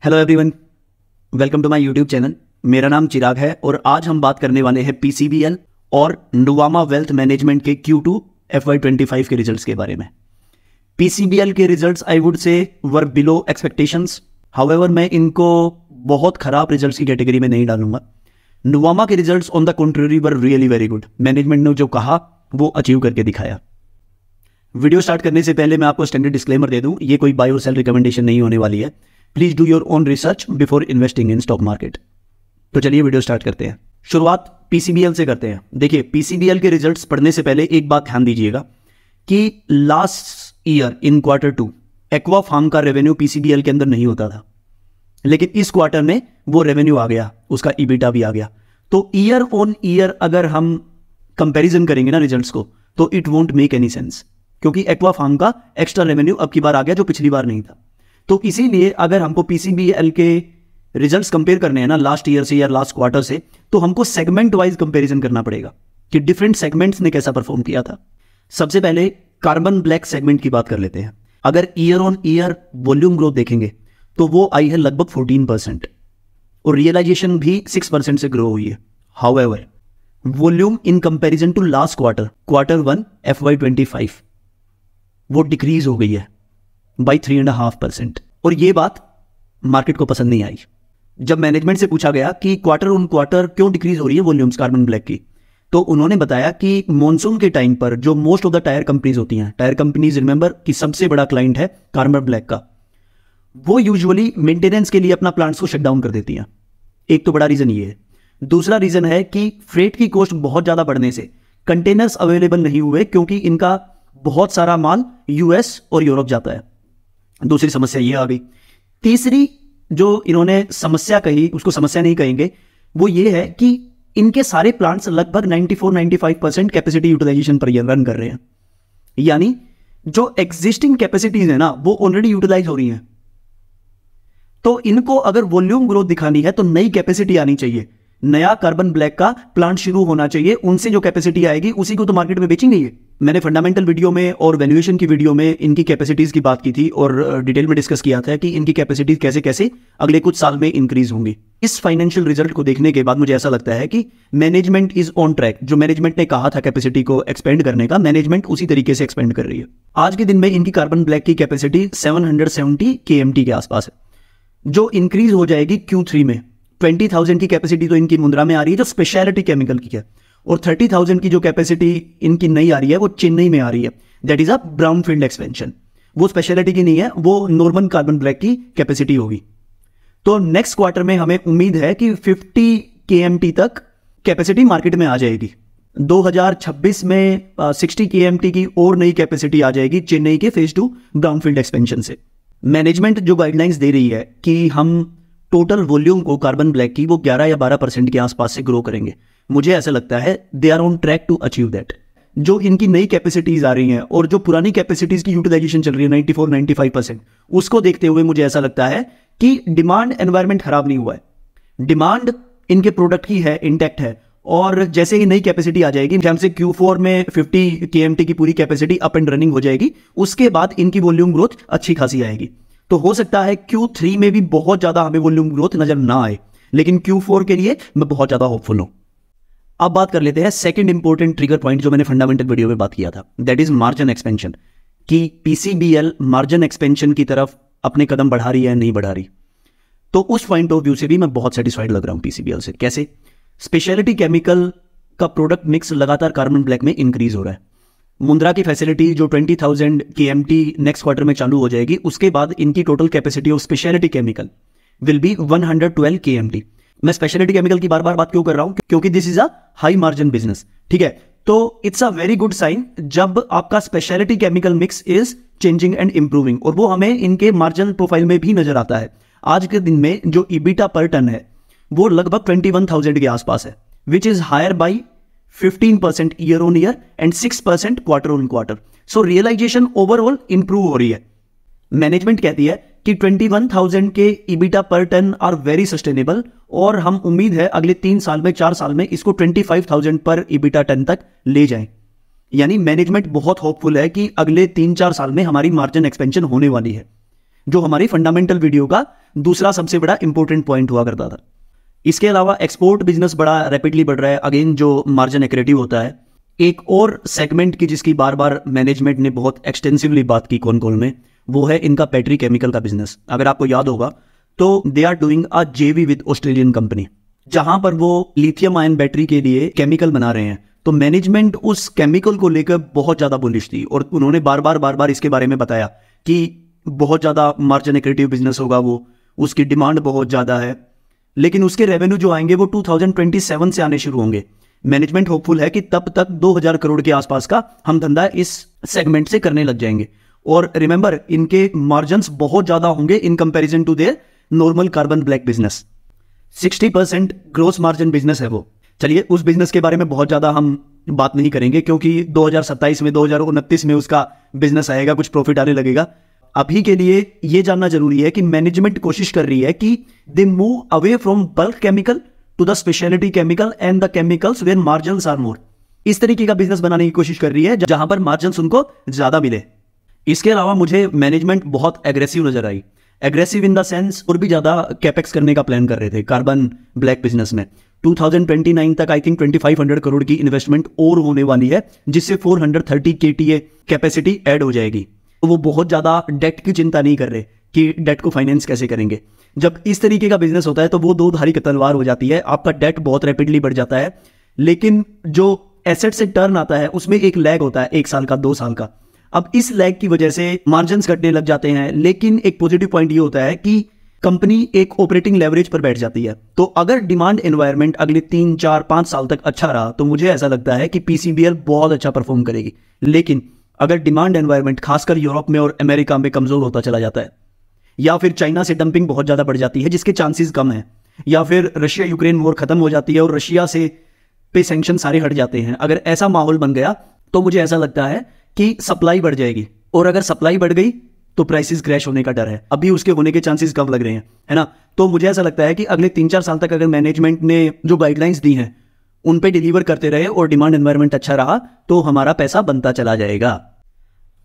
Hello everyone, welcome to my YouTube channel. मेरा नाम चिराग है और आज हम बात करने वाले हैं पीसीबीएल और नुवामा वेल्थ मैनेजमेंट के Q2 FY25 के रिजल्ट्स के बारे में। पीसीबीएल के results I would say were below expectations, however मैं इनको बहुत खराब रिजल्ट्स की कैटेगरी में नहीं डालूंगा। नुवामा के results on the country were really very good. Management ने जो कहा वो अचीव करके दिखाया। वीडियो स्टार्ट करने से पहले मैं आपको स्टैंडर्ड डिस्क्लेमर दे दूं, ये कोई बाय और सेल रिकमेंडेशन नहीं होने वाली है। Please do your own research before investing in stock market. तो चलिए वीडियो स्टार्ट करते हैं। शुरुआत पीसीबीएल से करते हैं। देखिए, पीसीबीएल के रिजल्ट्स पढ़ने से पहले एक बात ध्यान दीजिएगा कि last year in Q2 aqua farm का रेवेन्यू पीसीबीएल के अंदर नहीं होता था, लेकिन इस क्वार्टर में वो रेवेन्यू आ गया, उसका ईबिटा भी आ गया। तो ईयर ऑन ईयर अगर हम कंपैरिजन करेंगे ना रिजल्ट्स को, तो it won't make any sense, क्योंकि एक्वा फार्म का एक्स्ट्रा रेवेन्यू अब की बार आ गया जो पिछली बार नहीं था। तो इसीलिए अगर हमको पीसीबीएल के रिजल्ट्स कंपेयर करने हैं ना लास्ट ईयर से या लास्ट क्वार्टर से, तो हमको सेगमेंट वाइज कंपैरिजन करना पड़ेगा कि डिफरेंट सेगमेंट्स ने कैसा परफॉर्म किया था। सबसे पहले कार्बन ब्लैक सेगमेंट की बात कर लेते हैं। अगर year on year volume growth देखेंगे तो वो आई है लगभग 14% और रियलाइजेशन भी 6% से ग्रो हुई है। However volume in comparison to last Q1 FY25 वो डिक्रीज हो गई है बाई 3.5%। और ये बात मार्केट को पसंद नहीं आई। जब मैनेजमेंट से पूछा गया कि क्वार्टर ऑन क्वार्टर क्यों डिक्रीज हो रही है वॉल्यूम्स कार्बन ब्लैक की, तो उन्होंने बताया कि मॉनसून के टाइम पर जो most of the tyre companies होती हैं, टायर कंपनीज रिमेंबर कि सबसे बड़ा क्लाइंट है कार्बन ब्लैक का, वो यूजुअली मेंटेनेंस के लिए अपना प्लांट्स को शट डाउन कर देती हैं। एक तो बड़ा रीजन ये है। दूसरा रीजन है कि फ्रेट की कॉस्ट बहुत ज्यादा बढ़ने से कंटेनर्स अवेलेबल नहीं हुए, क्योंकि इनका बहुत सारा माल यूएस और यूरोप जाता है। दूसरी समस्या ये आ गई। तीसरी जो इन्होंने समस्या कही, उसको समस्या नहीं कहेंगे, वो ये है कि इनके सारे प्लांट्स लगभग 94-95% कैपेसिटी यूटिलाइजेशन पर रन कर रहे हैं। यानी जो एग्जिस्टिंग कैपेसिटीज है ना वो ऑलरेडी यूटिलाइज हो रही हैं। तो इनको अगर वॉल्यूम ग्रोथ दिखानी है तो नई कैपेसिटी आनी चाहिए, नया कार्बन ब्लैक का प्लांट शुरू होना चाहिए। उनसे जो कैपेसिटी आएगी उसी को तो मार्केट में बेचेंगे ये। मैंने फंडामेंटल वीडियो में और वैल्यूएशन की वीडियो में इनकी कैपेसिटीज की बात की थी और डिटेल में डिस्कस किया था कि इनकी कैपेसिटीज कैसे कैसे अगले कुछ साल में इंक्रीज होंगी। इस फाइनेंशियल रिजल्ट को देखने के बाद मुझे ऐसा लगता है कि मैनेजमेंट इज ऑन ट्रैक। जो मैनेजमेंट ने कहा था कैपेसिटी को एक्सपेंड करने का, मैनेजमेंट उसी तरीके से एक्सपेंड कर रही है। आज के दिन में इनकी कार्बन ब्लैक की कैपेसिटी 770 KMT के आसपास है, जो इंक्रीज हो जाएगी Q3 में। 20,000 की कैपेसिटी तो इनकी मुंद्रा में आ रही है जो स्पेशलिटी केमिकल की है, और 30,000 की जो कैपेसिटी इनकी नई आ रही है वो चेन्नई में आ रही है। That is a brownfield expansion. वो स्पेशलिटी की नहीं है, वो नॉर्मल कार्बन ब्लैक की कैपेसिटी होगी। तो नेक्स्ट क्वार्टर में हमें उम्मीद है कि 50 KMT तक कैपेसिटी मार्केट में आ जाएगी। 2026 में 60 KMT की और नई कैपेसिटी आ जाएगी चेन्नई के फेज 2 ब्राउनफील्ड एक्सपेंशन से। मैनेजमेंट जो गाइडलाइंस दे रही है कि हम टोटल वॉल्यूम को कार्बन ब्लैक की वो 11 या 12% के आसपास से ग्रो करेंगे, मुझे ऐसा लगता है they are on track to achieve that. जो इनकी नई कैपेसिटीज आ रही हैं और जो पुरानी कैपेसिटीज की यूटिलाइजेशन चल रही है 94-95%, उसको देखते हुए मुझे ऐसा लगता है कि डिमांड एनवायरमेंट खराब नहीं हुआ है। डिमांड इनके प्रोडक्ट की है, इंटैक्ट है। और जैसे ही नई कैपेसिटी आ जाएगी, ध्यान से Q4 में 50 KMT की पूरी कैपेसिटी अप एंड रनिंग हो जाएगी, उसके बाद इनकी वॉल्यूम ग्रोथ अच्छी खासी आएगी। तो हो सकता है Q3 में भी बहुत ज्यादा हमें वॉल्यूम ग्रोथ नजर ना आए, लेकिन Q4 के लिए मैं बहुत ज्यादा होपफुल हूं। अब बात कर लेते हैं सेकंड इंपॉर्टेंट ट्रिगर पॉइंट जो मैंने फंडामेंटल वीडियो में बात किया था, दैट इज मार्जिन एक्सपेंशन। कि पीसीबीएल मार्जिन एक्सपेंशन की तरफ अपने कदम बढ़ा रही है नहीं बढ़ा रही। तो उस पॉइंट ऑफ व्यू से भी मैं बहुत सेटिस्फाइड लग रहा हूं पीसीबीएल से। कैसे? स्पेशलिटी केमिकल का प्रोडक्ट मिक्स लगातार कार्बन ब्लैक में इंक्रीज हो रहा है। मुंद्रा की फैसिलिटी जो 20,000 KMT नेक्स्ट क्वार्टर में चालू हो जाएगी, उसके बाद इनकी total capacity of speciality chemical will be 112 KMT। मैं स्पेशलिटी केमिकल की बार बार बात क्यों कर रहा हूं? क्योंकि this is a high margin business. ठीक है, तो it's a very good sign जब आपका speciality chemical mix is changing and improving, और वो हमें इनके मार्जिन प्रोफाइल में भी नजर आता है। आज के दिन में जो ईबिटा पर टन है वो लगभग 21,000 के आसपास है, which is higher by 15% year on year and 6% quarter on quarter. So realisation overall improve हो रही है। मैनेजमेंट कहती है कि 21,000 के ईबिटा पर टन आर वेरी सस्टेनेबल, और हम उम्मीद है अगले 3 साल में 4 साल में इसको 25,000 पर ईबिटा टन तक ले जाएं। यानी मैनेजमेंट बहुत होपफुल है कि अगले 3-4 साल में हमारी मार्जिन एक्सपेंशन होने वाली है। जो हमारी फंडामेंटल वीडियो का दूसरा सबसे बड़ा इंपॉर्टेंट पॉइंट हुआ करता था। इसके अलावा एक्सपोर्ट बिजनेस बड़ा रैपिडली बढ़ रहा है, अगेन जो मार्जिन एक्रेटिव होता है। एक और सेगमेंट की जिसकी बार बार मैनेजमेंट ने बहुत एक्सटेंसिवली बात की कॉल में, वो है इनका बैटरी केमिकल का बिजनेस। अगर आपको याद होगा तो दे आर डूइंग अ जेवी विद ऑस्ट्रेलियन कंपनी, जहां पर वो लिथियम आयन बैटरी के लिए केमिकल बना रहे हैं। तो मैनेजमेंट उस केमिकल को लेकर बहुत ज्यादा बुलिश थी और उन्होंने बार बार इसके बारे में बताया कि बहुत ज्यादा मार्जिन एक्रेटिव बिजनेस होगा, वो उसकी डिमांड बहुत ज्यादा है, लेकिन उसके रेवेन्यू जो आएंगे वो 2027 से आने शुरू होंगे। मैनेजमेंट होपफुल है कि तब तक 2000 करोड़ के आसपास का हम धंधा इस सेगमेंट से करने लग जाएंगे। और रिमेंबर, इनके मार्जिन्स बहुत ज्यादा होंगे in comparison to their normal carbon black business. 60% gross margin business है वो। चलिए, उस बिजनेस के बारे में बहुत ज्यादा हम बात नहीं करेंगे क्योंकि 2027 में 2029 में उसका बिजनेस आएगा, कुछ प्रॉफिट आने लगेगा। अभी के लिए यह जानना जरूरी है कि मैनेजमेंट कोशिश कर रही है कि they move away from bulk chemical to the speciality chemical and the chemicals where margins are more. इस तरीके का बिजनेस बनाने की कोशिश कर रही है जहां पर मार्जिन्स उनको ज्यादा मिले। इसके अलावा मुझे मैनेजमेंट बहुत एग्रेसिव नजर आई। एग्रेसिव इन द सेंस और भी ज्यादा कैपेक्स करने का प्लान कर रहे थे कार्बन ब्लैक बिजनेस में। 2029 तक आई थिंक 2500 करोड़ की इन्वेस्टमेंट और होने वाली है, जिससे 430 KTA कैपेसिटी ऐड हो जाएगी। तो वो बहुत ज्यादा डेट की चिंता नहीं कर रहे कि डेट को फाइनेंस कैसे करेंगे। जब इस तरीके का बिजनेस होता है तो वो दो धारी की तलवार हो जाती है, आपका डेट बहुत रैपिडली बढ़ जाता है, लेकिन जो एसेट से टर्न आता है उसमें एक लैग होता है, 1 साल का 2 साल का। अब इस लैग की वजह से मार्जिन्स घटने लग जाते हैं, लेकिन एक पॉजिटिव पॉइंट ये होता है कि कंपनी एक ऑपरेटिंग लेवरेज पर बैठ जाती है। तो अगर डिमांड एनवायरनमेंट अगले 3, 4, 5 साल तक अच्छा रहा तो मुझे ऐसा लगता है कि पीसीबीएल बहुत अच्छा परफॉर्म करेगी। लेकिन अगर डिमांड एनवायरनमेंट खासकर यूरोप में और अमेरिका में कमजोर होता चला जाता है, या फिर चाइना से डंपिंग बहुत ज्यादा बढ़ जाती है जिसके चांसेस कम है, या फिर रशिया यूक्रेन वॉर खत्म हो जाती है और रशिया से पे सैंक्शन सारे हट जाते हैं, अगर ऐसा माहौल बन गया तो मुझे ऐसा लगता है कि सप्लाई बढ़ जाएगी। और अगर सप्लाई बढ़ गई तो प्राइसेस क्रैश होने का डर है। अभी उसके होने के चांसेस कम लग रहे हैं, है ना। तो मुझे ऐसा लगता है कि अगले 3-4 साल तक अगर मैनेजमेंट ने जो गाइडलाइंस दी हैं उन पे डिलीवर करते रहे और डिमांड एनवायरनमेंट अच्छा रहा तो हमारा पैसा बनता चला जाएगा।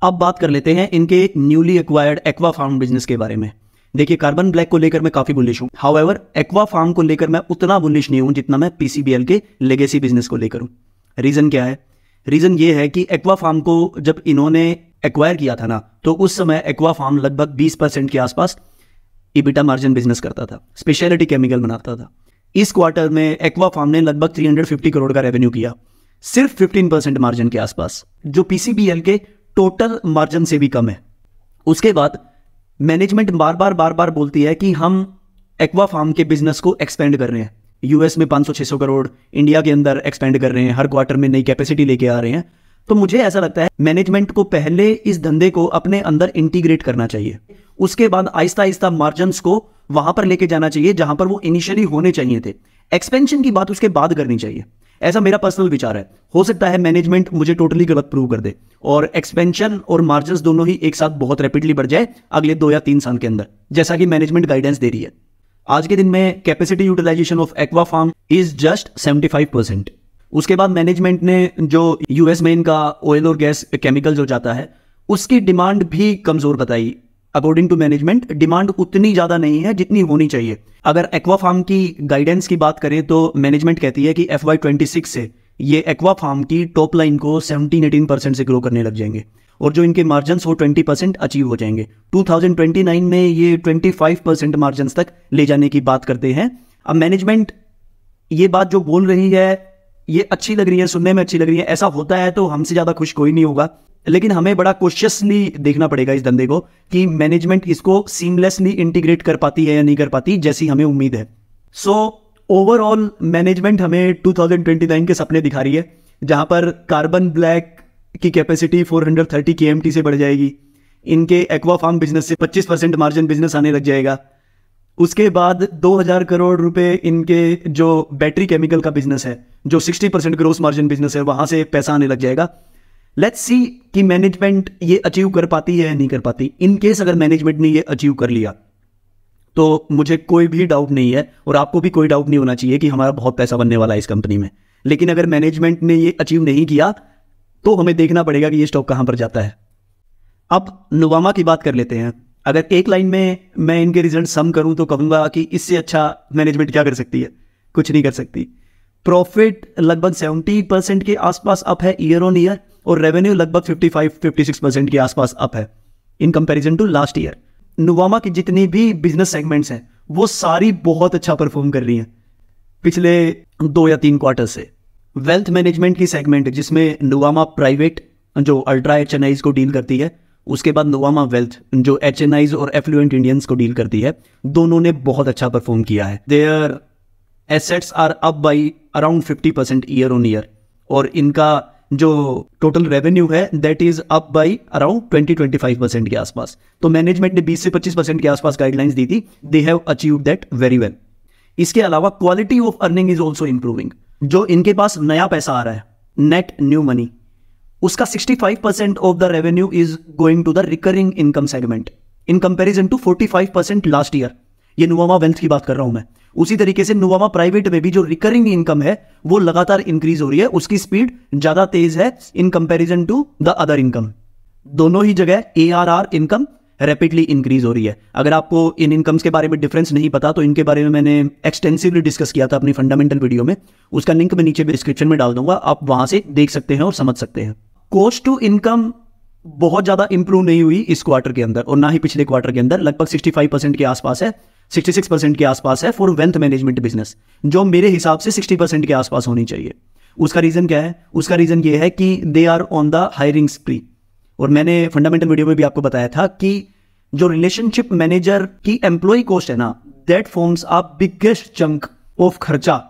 अब बात कर लेते हैं इनके newly acquired aqua farm business के बारे में। देखिए, कार्बन ब्लैक को लेकर मैं काफी बुलिश हूं, हाउएवर एक्वा फार्म को लेकर मैं उतना बुलिश नहीं हूं जितना मैं पीसीबीएल के लेगेसी बिजनेस को लेकर हूं। रीजन क्या है? रीजन ये है कि एक्वा फार्म को जब इन्होंने एक्वायर किया था ना, तो उस समय एक्वा फार्म लगभग 20% के आसपास इबिटा मार्जिन बिजनेस करता था, स्पेशलिटी केमिकल बनाता था। इस क्वार्टर में एक्वा फार्म ने लगभग 350 करोड़ का रेवेन्यू किया, सिर्फ 15% मार्जिन के आसपास, जो पीसीबीएल के टोटल मार्जिन से भी कम है। उसके बाद मैनेजमेंट बार बार बोलती है कि हम एक्वा फार्म के बिजनेस को एक्सपेंड कर रहे हैं, यूएस में 500-600 करोड़, इंडिया के अंदर एक्सपेंड कर रहे हैं, हर क्वार्टर में नई कैपेसिटी लेके आ रहे हैं। तो मुझे ऐसा लगता है मैनेजमेंट को पहले इस धंधे को अपने अंदर इंटीग्रेट करना चाहिए, उसके बाद आहिस्ता आहिस्ता मार्जिन्स को वहां पर लेके जाना चाहिए जहां पर वो इनिशियली होने चाहिए थे। एक्सपेंशन की बात उसके बाद करनी चाहिए, ऐसा मेरा पर्सनल विचार है। हो सकता है मैनेजमेंट मुझे टोटली गलत प्रूव कर दे और एक्सपेंशन और मार्जिन्स दोनों ही एक साथ बहुत रैपिडली बढ़ जाए अगले 2 या 3 साल के अंदर, जैसा कि मैनेजमेंट गाइडेंस दे रही है। आज के दिन में capacity utilisation of aqua farm is just 75%। उसके बाद मैनेजमेंट ने जो यूएस में इनका ऑयल और गैस केमिकल जो जाता है उसकी डिमांड भी कमजोर बताई। अकॉर्डिंग टू मैनेजमेंट डिमांड उतनी ज्यादा नहीं है जितनी होनी चाहिए। अगर एक्वा फार्म की गाइडेंस की बात करें तो मैनेजमेंट कहती है कि FY26 से ये एक्वा फार्म की टॉप लाइन को 17-18% से ग्रो करने लग जाएंगे और जो इनके मार्जिन्स वो 20% अचीव हो जाएंगे। 2029 में ये 25% मार्जिन्स तक ले जाने की बात करते हैं। अब मैनेजमेंट ये बात जो बोल रही है ये अच्छी लग रही है, सुनने में अच्छी लग रही है। ऐसा होता है तो हमसे ज्यादा खुश कोई नहीं होगा, लेकिन हमें बड़ा कॉशियसली देखना पड़ेगा इस धंधे को कि मैनेजमेंट इसको सीमलेसली इंटीग्रेट कर पाती है या नहीं कर पाती, जैसी हमें उम्मीद है। सो ओवरऑल मैनेजमेंट हमें 2029 के सपने दिखा रही है जहां पर कार्बन ब्लैक की कैपेसिटी 430 KMT से बढ़ जाएगी, इनके एक्वा फार्म बिजनेस से 25% मार्जिन बिजनेस आने लग जाएगा। उसके बाद 2000 करोड़ रुपए इनके जो बैटरी केमिकल का बिजनेस है, जो 60% ग्रोस मार्जिन बिजनेस है, वहां से पैसा आने लग जाएगा। लेट्स सी कि मैनेजमेंट ये अचीव कर पाती है या नहीं कर पाती। इन केस अगर मैनेजमेंट ने ये अचीव कर लिया तो मुझे कोई भी डाउट नहीं है और आपको भी कोई डाउट नहीं होना चाहिए कि हमारा बहुत पैसा बनने वाला है इस कंपनी में। लेकिन अगर मैनेजमेंट ने ये अचीव नहीं किया तो हमें देखना पड़ेगा कि ये स्टॉक कहां पर जाता है। अब नुवामा की बात कर लेते हैं। अगर एक लाइन में मैं इनके रिजल्ट सम करूं तो कहूंगा कि इससे अच्छा मैनेजमेंट क्या कर सकती है, कुछ नहीं कर सकती। प्रॉफिट लगभग 70% के आसपास अप है ईयर ऑन ईयर, और रेवेन्यू लगभग 55-56% के आसपास अप है in comparison to last year. Nuvama की जितनी भी बिजनेस सेगमेंट्स हैं वो सारी बहुत अच्छा परफॉर्म कर रही हैं पिछले 2 या 3 क्वार्टर से। वेल्थ मैनेजमेंट की सेगमेंट जिसमें नुवामा प्राइवेट जो अल्ट्रा HNIs को डील करती है, उसके बाद नुवामा वेल्थ जो HNIs और एफ्लुएंट इंडियंस को डील करती है, दोनों ने बहुत अच्छा परफॉर्म किया है। Their assets are up by around 50% year on year, और इनका जो टोटल रेवेन्यू है that is up by around 20-25% के आसपास। तो मैनेजमेंट ने 20 से 25% के आसपास गाइडलाइंस दी थी, they have achieved that very well. इसके अलावा quality of earning is also improving. जो इनके पास नया पैसा आ रहा है, नेट न्यू मनी, उसका 65% of the revenue is going to the recurring income segment in comparison to 45% last year. ये नुवामा वेल्थ की बात कर रहा हूं मैं। उसी तरीके से नुवामा प्राइवेट में भी जो रिकरिंग इनकम है वो लगातार इंक्रीज हो रही है, उसकी स्पीड ज्यादा तेज है in comparison to the other income. दोनों ही जगह ARR इनकम रैपिडली इंक्रीज हो रही है। अगर आपको इन इनकम्स के बारे में डिफरेंस नहीं पता तो इनके बारे में मैंने एक्सटेंसिवली डिस्कस किया था अपनी फंडामेंटल वीडियो में, उसका लिंक मैं नीचे डिस्क्रिप्शन में डाल दूंगा, आप वहां से देख सकते हैं और समझ सकते हैं। कॉस्ट टू इनकम बहुत ज्यादा इंप्रूव नहीं हुई इस क्वार्टर के अंदर, और ना ही पिछले क्वार्टर के अंदर। लगभग 65% के आसपास है, 66% के आसपास है फॉर वेल्थ मैनेजमेंट बिजनेस, जो मेरे हिसाब से 60% के आसपास होनी चाहिए। उसका रीजन क्या है? उसका रीजन ये है कि they are on the hiring spree. और मैंने फंडामेंटल वीडियो में भी आपको बताया था कि जो रिलेशनशिप मैनेजर की एम्प्लॉय कॉस्ट है ना, that forms a biggest chunk of खर्चा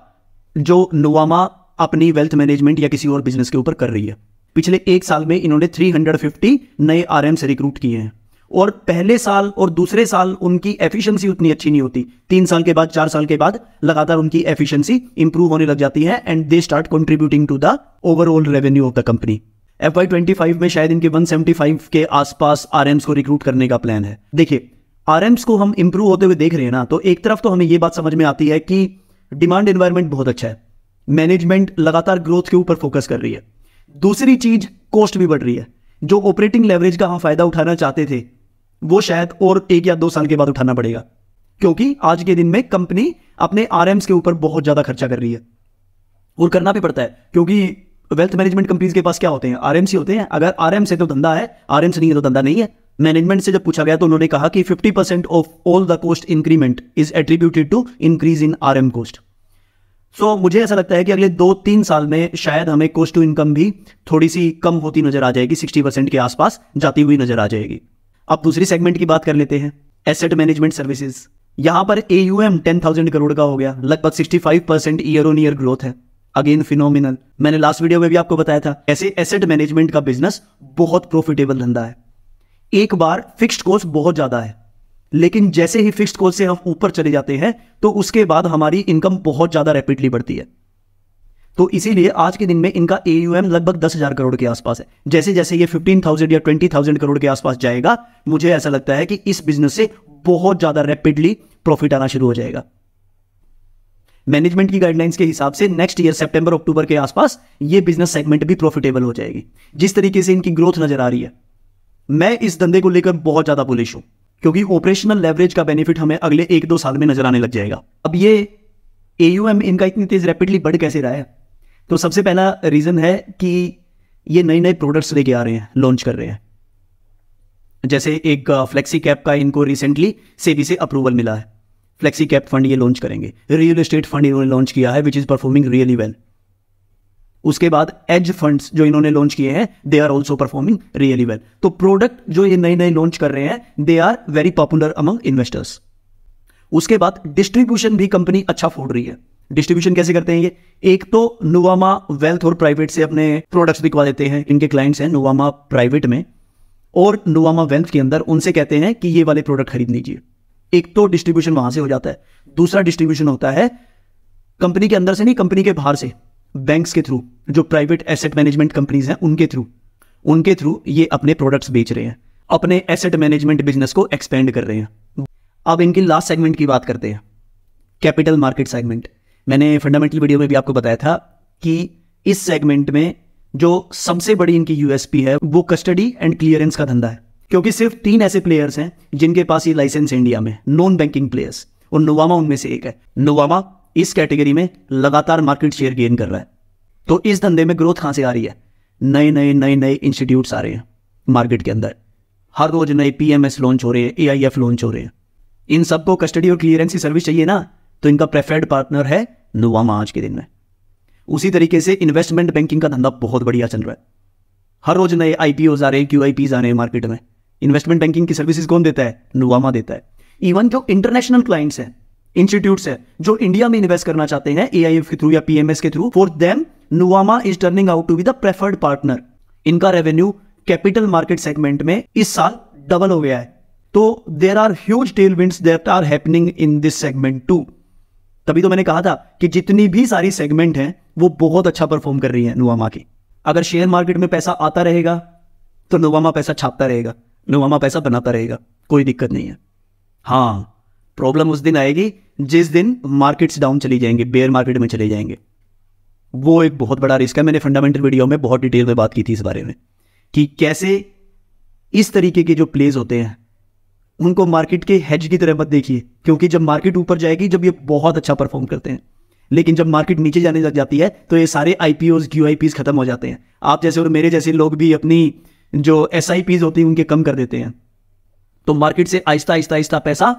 जो नुवामा अपनी वेल्थ मैनेजमेंट या किसी और बिजनेस के ऊपर कर रही है। पिछले 1 साल में इन्होंने 350 नए RMs रिक्रूट किए हैं, और पहले साल और दूसरे साल उनकी एफिशिएंसी उतनी अच्छी नहीं होती। 3 साल के बाद, 4 साल के बाद लगातार उनकी एफिशिएंसी इंप्रूव होने लग जाती है, and they start contributing to the overall revenue of the company. FY25 में शायद इनके 175 के आसपास RMs को रिक्रूट करने का प्लान है। देखिए, RMs को हम इंप्रूव होते हुए देख रहे हैं ना, तो एक तरफ तो हमें यह बात समझ में आती है कि डिमांड एनवायरनमेंट बहुत अच्छा है, मैनेजमेंट लगातार ग्रोथ के ऊपर फोकस कर रही है। दूसरी चीज, कॉस्ट भी बढ़ रही है। जो ऑपरेटिंग लेवरेज का हम फायदा उठाना चाहते थे वो शायद और 1 या 2 साल के बाद उठाना पड़ेगा, क्योंकि आज के दिन में कंपनी अपने RMs के ऊपर बहुत ज्यादा खर्चा कर रही है, और करना भी पड़ता है, क्योंकि वेल्थ मैनेजमेंट कंपनीज के पास क्या होते हैं? RMs ही होते हैं। अगर RMs है तो धंधा है, RMs नहीं है तो धंधा नहीं है। मैनेजमेंट से जब पूछा गया तो उन्होंने कहा कि 50% of all the cost increment is attributed to increase in RM cost. So मुझे ऐसा लगता है कि अगले 2-3 साल में शायद हमें कॉस्ट टू इनकम भी थोड़ी सी कम होती नजर आ जाएगी, 60% के आसपास जाती हुई नजर आ जाएगी। अब दूसरी सेगमेंट की बात कर लेते हैं, एसेट मैनेजमेंट सर्विसेज। यहां पर AUM 10,000 करोड़ का हो गया, लगभग 65% ईयर ऑन ईयर ग्रोथ है। Again phenomenal. मैंने लास्ट वीडियो में भी आपको बताया था, ऐसे एसेट मैनेजमेंट का बिजनेस बहुत प्रॉफिटेबल धंधा है। एक बार फिक्स्ड कॉस्ट बहुत ज्यादा है, लेकिन जैसे ही फिक्स्ड कॉस्ट से हम ऊपर चले जाते हैं तो उसके बाद हमारी इनकम बहुत ज्यादा रैपिडली बढ़ती है। तो इसीलिए आज के दिन में इनका AUM लगभग 10,000 करोड़ के आसपास है। जैसे जैसे ये 15,000 या 20,000 करोड़ के आसपास जाएगा, मुझे ऐसा लगता है कि इस बिजनेस से बहुत ज्यादा रैपिडली प्रॉफिट आना शुरू हो जाएगा। मैनेजमेंट की गाइडलाइंस के हिसाब से नेक्स्ट ईयर सितंबर-अक्टूबर के आसपास ये बिजनेस सेगमेंट भी प्रॉफिटेबल हो जाएगी। जिस तरीके से इनकी ग्रोथ नजर आ रही है, मैं इस धंधे को लेकर बहुत ज्यादा बुलिश हूं, क्योंकि ऑपरेशनल लेवरेज का बेनिफिट हमें अगले 1-2 साल में नजर आने लग जाएगा। अब ये AUM इनका इतनी तेज रैपिडली बढ़ कैसे रहा है? तो सबसे पहला रीजन है कि ये नए नए प्रोडक्ट्स लेके आ रहे हैं, लॉन्च कर रहे हैं। जैसे एक फ्लेक्सी कैप का इनको रिसेंटली सेबी से अप्रूवल मिला है, फ्लेक्सी कैप फंड ये लॉन्च करेंगे। रियल एस्टेट फंड इन्होंने लॉन्च किया है which is performing really well. उसके बाद एज फंड्स जो इन्होंने लॉन्च किए हैं, they are also performing really well. तो प्रोडक्ट जो ये नए नए लॉन्च कर रहे हैं, they are very popular among investors. उसके बाद डिस्ट्रीब्यूशन भी कंपनी अच्छा फोड़ रही है। डिस्ट्रीब्यूशन कैसे करते हैं ये? एक तो नुवामा वेल्थ और प्राइवेट से अपने प्रोडक्ट्स दिखवा देते हैं। इनके क्लाइंट्स हैं नुवामा प्राइवेट में और नुवामा वेल्थ के अंदर, उनसे कहते हैं कि ये वाले प्रोडक्ट खरीद लीजिए। एक तो डिस्ट्रीब्यूशन वहां से हो जाता है। दूसरा डिस्ट्रीब्यूशन होता है कंपनी के अंदर से नहीं, कंपनी के बाहर से, बैंक्स के थ्रू, जो प्राइवेट एसेट मैनेजमेंट कंपनीज हैं उनके थ्रू ये अपने प्रोडक्ट्स बेच रहे हैं, अपने एसेट मैनेजमेंट बिजनेस को एक्सपेंड कर रहे हैं। अब इनकी लास्ट सेगमेंट की बात करते हैं, कैपिटल मार्केट सेगमेंट। मैंने फंडामेंटल वीडियो में भी आपको बताया था कि इस सेगमेंट में जो सबसे बड़ी इनकी USP है वो कस्टडी एंड क्लियरेंस का धंधा है। क्योंकि सिर्फ 3 ऐसे प्लेयर्स हैं जिनके पास ये लाइसेंस है इंडिया में, नॉन बैंकिंग प्लेयर्स, और नुवामा उनमें से एक है। नुवामा इस कैटेगरी में लगातार मार्केट शेयर गेन कर रहा है। तो इस धंधे में ग्रोथ कहां से आ रही है? नए इंस्टीट्यूट्स आ रहे हैं मार्केट के अंदर, हर रोज नए पीएमएस लॉन्च हो रहे हैं, एआईएफ लॉन्च हो रहे हैं। इन सबको कस्टडी और क्लियरेंस की सर्विस चाहिए ना, तो इनका प्रेफर्ड पार्टनर है नुवामा आज के दिन में। उसी तरीके से इन्वेस्टमेंट बैंकिंग का धंधा बहुत बढ़िया चल रहा है, हर रोज नए आईपीओज आ रहे हैं, क्यूआईपीज आ रहे हैं मार्केट में। इन्वेस्टमेंट बैंकिंग की सर्विसेज कौन देता है? नुवामा देता है। इवन जो इंटरनेशनल क्लाइंट्स हैं, इंस्टीट्यूट्स हैं जो इंडिया में इन्वेस्ट करना चाहते हैं एआईएफ के थ्रू या पीएमएस के through, for them Nuvama is turning out to be the preferred partner. इनका रेवेन्यू कैपिटल मार्केट सेगमेंट में इस साल डबल हो गया है। तो there are huge tailwinds that are happening in this segment too. तभी तो मैंने कहा था कि जितनी भी सारी सेगमेंट हैं वो बहुत अच्छा परफॉर्म कर रही है नुवामा की। अगर शेयर मार्केट में पैसा आता रहेगा तो नुवामा पैसा छापता रहेगा, नुवामा पैसा बनाता रहेगा, कोई दिक्कत नहीं है। हाँ, प्रॉब्लम उस दिन आएगी जिस दिन मार्केट्स डाउन चली जाएंगे, बेयर मार्केट में चले जाएंगे। वो एक बहुत बड़ा रिस्क है। मैंने फंडामेंटल वीडियो में बहुत डिटेल में बात की थी इस बारे में कि कैसे इस तरीके के जो प्लेज होते हैं उनको मार्केट के हेज की तरह मत देखिए, क्योंकि जब मार्केट ऊपर जाएगी जब ये बहुत अच्छा परफॉर्म करते हैं, लेकिन जब मार्केट नीचे जाने लग जाती है तो ये सारे आईपीओज क्यूआईपीज खत्म हो जाते हैं। आप जैसे और मेरे जैसे लोग भी अपनी जो एसआईपीज होती हैं उनके कम कर देते हैं, तो मार्केट से आहिस्ता आहिस्ता आहिस्ता पैसा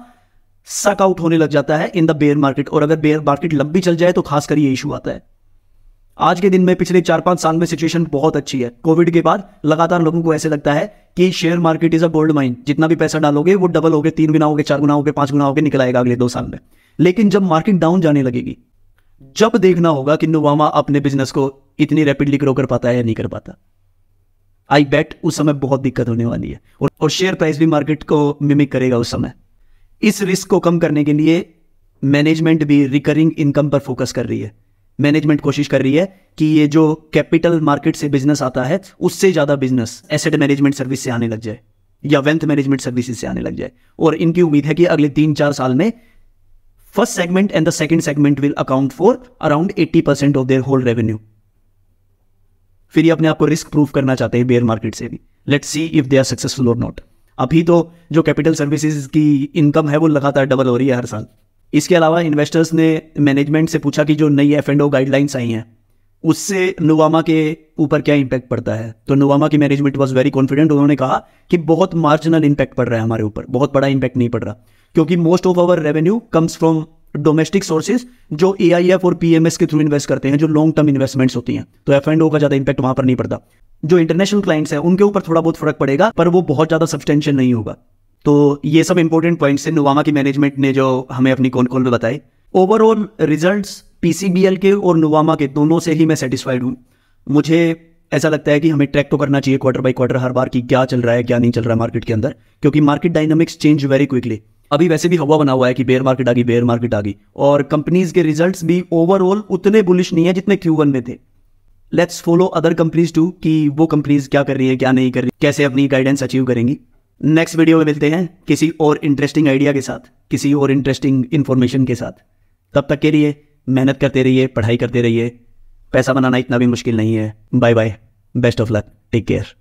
सक आउट होने लग जाता है इन द बेयर मार्केट। और अगर बेयर मार्केट लंबी चल जाए तो खासकर ये इशू आता है। आज के दिन में पिछले 4-5 साल में सिचुएशन बहुत अच्छी है। कोविड के बाद लगातार लोगों को ऐसे लगता है कि share market is a gold mine, जितना भी पैसा डालोगे वो डबल होगे, 3 गुना होगे, 4 गुना होगे, 5 गुना होगे, निकल आएगा अगले 2 साल में। लेकिन जब मार्केट डाउन जाने लगेगी, जब देखना होगा कि नुवामा अपने बिजनेस को इतनी रैपिडली ग्रो कर पाता है या नहीं कर पाता। आई बेट उस समय बहुत दिक्कत होने वाली है और शेयर प्राइस भी मार्केट को मिमिक करेगा उस समय। इस रिस्क को कम करने के लिए मैनेजमेंट भी रिकरिंग इनकम पर फोकस कर रही है। मैनेजमेंट कोशिश कर रही है कि ये जो कैपिटल मार्केट से बिजनेस आता है उससे ज्यादा बिजनेस एसेट मैनेजमेंट सर्विस से आने लग जाए या वेल्थ मैनेजमेंट सर्विसेज से आने लग जाए। और इनकी उम्मीद है कि अगले 3-4 साल में first segment and the second segment will account for around 80% of their whole revenue. फिर ये अपने आप को रिस्क प्रूफ करना चाहते हैं बेयर मार्केट से भी। Let's see if they are successful और नॉट। अभी तो जो कैपिटल सर्विसेज की इनकम है वो लगातार डबल हो रही है हर साल। इसके अलावा इन्वेस्टर्स ने मैनेजमेंट से पूछा कि जो नई F&O गाइडलाइंस आई हैं उससे नुवामा के ऊपर क्या इंपैक्ट पड़ता है। तो नुवामा की मैनेजमेंट वाज वेरी कॉन्फिडेंट। उन्होंने कहा कि बहुत मार्जिनल इंपैक्ट पड़ रहा है हमारे ऊपर, बहुत बड़ा इंपैक्ट नहीं पड़ रहा, क्योंकि most of our revenue comes from domestic sources जो एआईएफ और पीएमएस के थ्रू इन्वेस्ट करते हैं, जो लॉन्ग टर्म इन्वेस्टमेंट्स होती हैं। तो F&O का ज्यादा इंपैक्ट वहां पर नहीं पड़ता। जो इंटरनेशनल क्लाइंट्स हैं उनके ऊपर थोड़ा बहुत फर्क पड़ेगा, पर वो बहुत ज्यादा सब्सटेंशियल नहीं होगा। तो ये सब इंपॉर्टेंट पॉइंट्स हैं नुवामा की मैनेजमेंट ने जो हमें अपनी कॉल में बताए। ओवरऑल रिजल्ट्स पीसीबीएल के और नुवामा के दोनों से ही मैं सेटिस्फाइड हूँ। मुझे ऐसा लगता है कि हमें ट्रैक तो करना चाहिए क्वार्टर बाय क्वार्टर हर बार कि क्या चल रहा है क्या नहीं चल रहा है मार्केट के अंदर, क्योंकि market dynamics change very quickly. अभी वैसे भी हवा बना हुआ है कि बेयर मार्केट आ गई, बेयर मार्केट आ गई, और कंपनीज के रिजल्ट्स भी ओवरऑल उतने बुलिश नहीं है जितने Q1 में थे। Let's follow other companies too कि वो कंपनीज क्या कर रही है क्या नहीं कर रही, कैसे अपनी गाइडेंस अचीव करेंगी। नेक्स्ट वीडियो में मिलते हैं किसी और इंटरेस्टिंग आइडिया के साथ, किसी और इंटरेस्टिंग इन्फॉर्मेशन के साथ। तब तक के लिए मेहनत करते रहिए, पढ़ाई करते रहिए। पैसा बनाना इतना भी मुश्किल नहीं है। Bye bye, best of luck, take care.